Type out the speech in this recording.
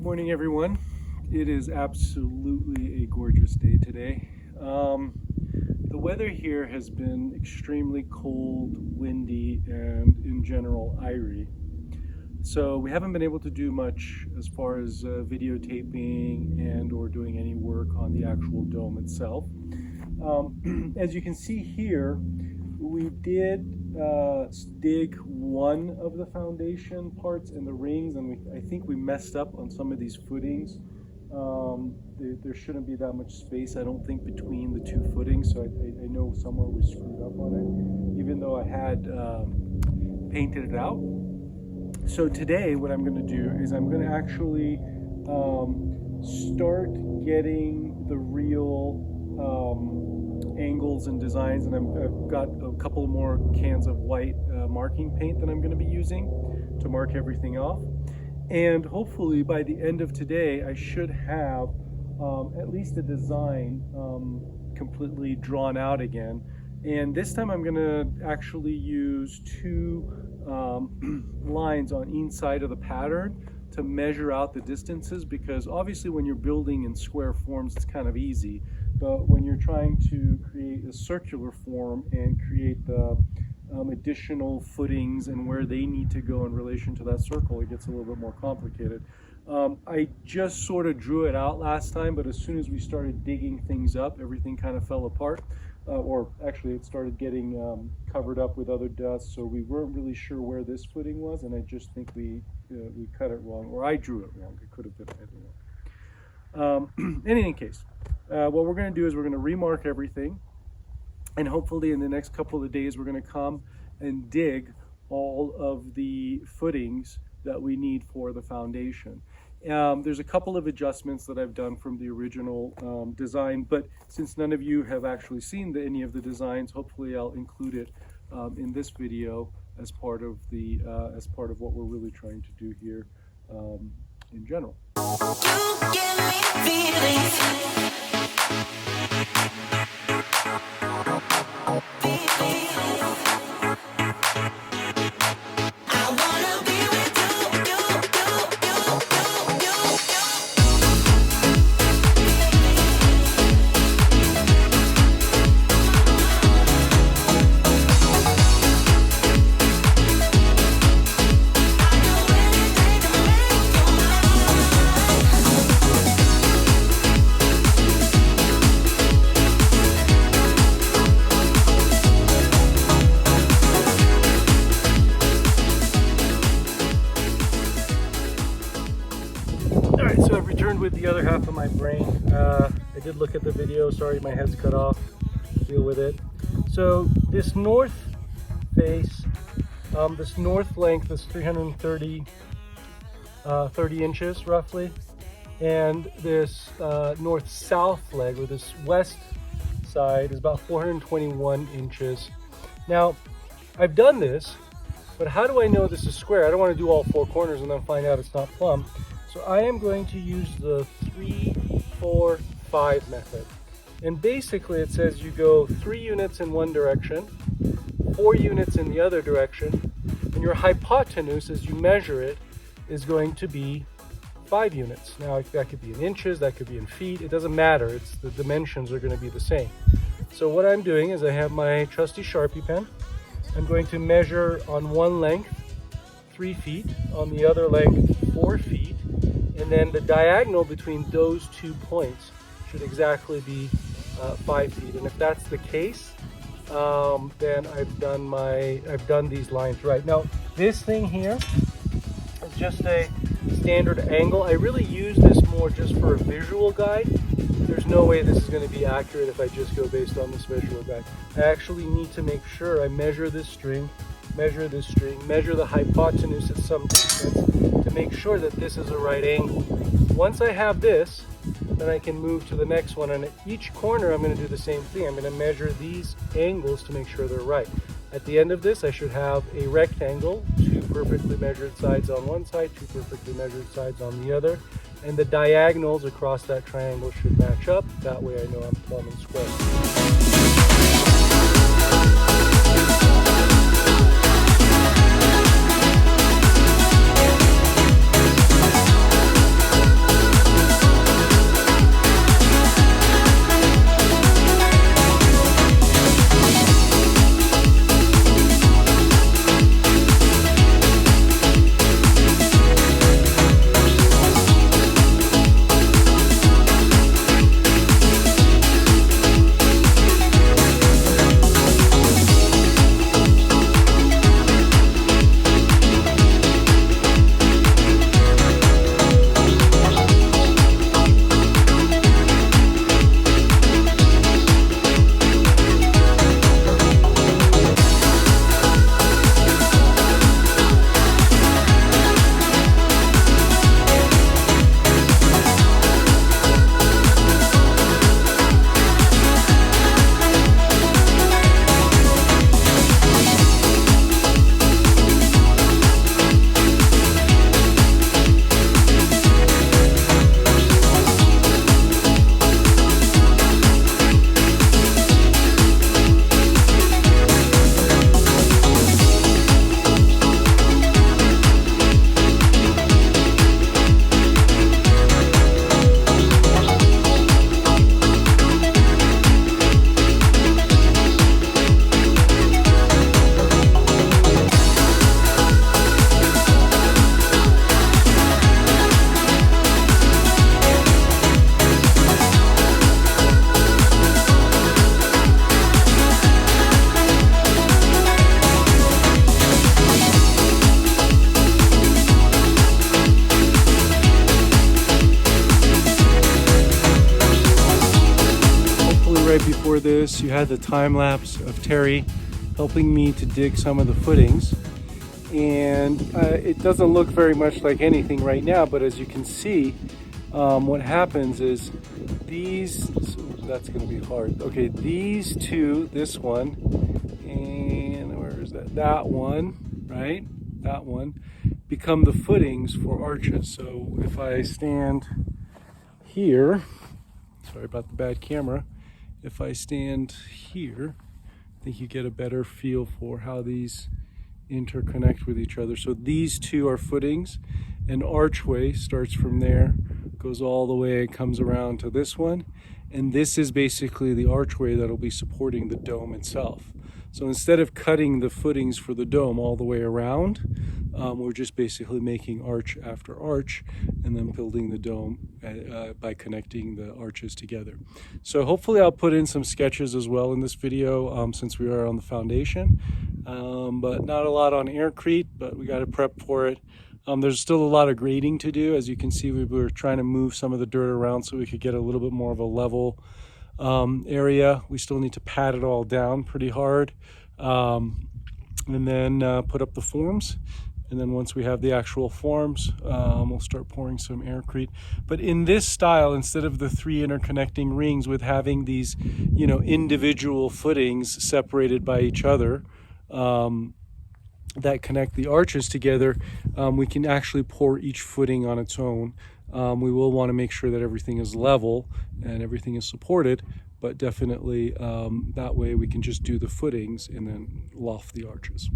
Morning, everyone. It is absolutely a gorgeous day today. The weather here has been extremely cold, windy, and in general irie. So we haven't been able to do much as far as videotaping and or doing any work on the actual dome itself. As you can see here, we did dig one of the foundation parts in the rings, and I think we messed up on some of these footings. There shouldn't be that much space, I don't think, between the two footings, so I know somewhere we screwed up on it, even though I had painted it out. So today what I'm going to do is I'm going to actually start getting the real angles and designs, and I've got a couple more cans of white marking paint that I'm going to be using to mark everything off. And hopefully by the end of today I should have at least a design completely drawn out again. And this time I'm going to actually use two lines on each side of the pattern to measure out the distances, because obviously when you're building in square forms it's kind of easy, but when you're trying to create a circular form and create the additional footings and where they need to go in relation to that circle, it gets a little bit more complicated. I just sort of drew it out last time, but as soon as we started digging things up, everything kind of fell apart. Or actually it started getting covered up with other dust, so we weren't really sure where this footing was, and I just think we cut it wrong, or I drew it wrong. It could have been, I don't know. In any case, what we're going to do is we're going to remark everything, and hopefully in the next couple of days we're going to come and dig all of the footings that we need for the foundation. There's a couple of adjustments that I've done from the original design, but since none of you have actually seen any of the designs, hopefully I'll include it in this video as part of what we're really trying to do here in general. You give me feelings. So I've returned with the other half of my brain. I did look at the video. Sorry, my head's cut off. Deal with it. So this north face, this north length is 330 30 inches roughly, and this north-south leg, or this west side, is about 421 inches. Now, I've done this, but how do I know this is square? I don't want to do all four corners and then find out it's not plumb. So I am going to use the 3-4-5 method. And basically it says you go 3 units in one direction, 4 units in the other direction, and your hypotenuse as you measure it is going to be 5 units. Now that could be in inches, that could be in feet, it doesn't matter, it's the dimensions are going to be the same. So what I'm doing is I have my trusty Sharpie pen. I'm going to measure on one length 3 feet, on the other length 4 feet, and then the diagonal between those 2 points should exactly be 5 feet. And if that's the case, then I've done these lines right. Now this thing here is just a standard angle. I really use this more just for a visual guide. There's no way this is going to be accurate if I just go based on this visual guide. I actually need to make sure I measure this string, measure this string, measure the hypotenuse at some distance to make sure that this is a right angle. Once I have this, then I can move to the next one, and at each corner I'm going to do the same thing. I'm going to measure these angles to make sure they're right. At the end of this, I should have a rectangle, 2 perfectly measured sides on one side, 2 perfectly measured sides on the other, and the diagonals across that triangle should match up. That way I know I'm plumb and square. right before this, you had the time lapse of Terry helping me to dig some of the footings. And it doesn't look very much like anything right now, but as you can see, what happens is these, that's going to be hard. Okay, these two, this one, and where is that? That one, right? That one, become the footings for arches. So if I stand here, sorry about the bad camera, if I stand here, I think you get a better feel for how these interconnect with each other. So these two are footings. An archway starts from there, goes all the way and comes around to this one, and this is basically the archway that'll be supporting the dome itself. So instead of cutting the footings for the dome all the way around, we're just basically making arch after arch and then building the dome by connecting the arches together. So hopefully I'll put in some sketches as well in this video since we are on the foundation, but not a lot on aircrete, but we got to prep for it. There's still a lot of grading to do. As you can see, we were trying to move some of the dirt around so we could get a little bit more of a level area. We still need to pat it all down pretty hard, and then put up the forms. And then once we have the actual forms, we'll start pouring some aircrete. But in this style, instead of the 3 interconnecting rings with having these, you know, individual footings separated by each other, that connect the arches together, we can actually pour each footing on its own. We will want to make sure that everything is level and everything is supported, but definitely that way we can just do the footings and then loft the arches.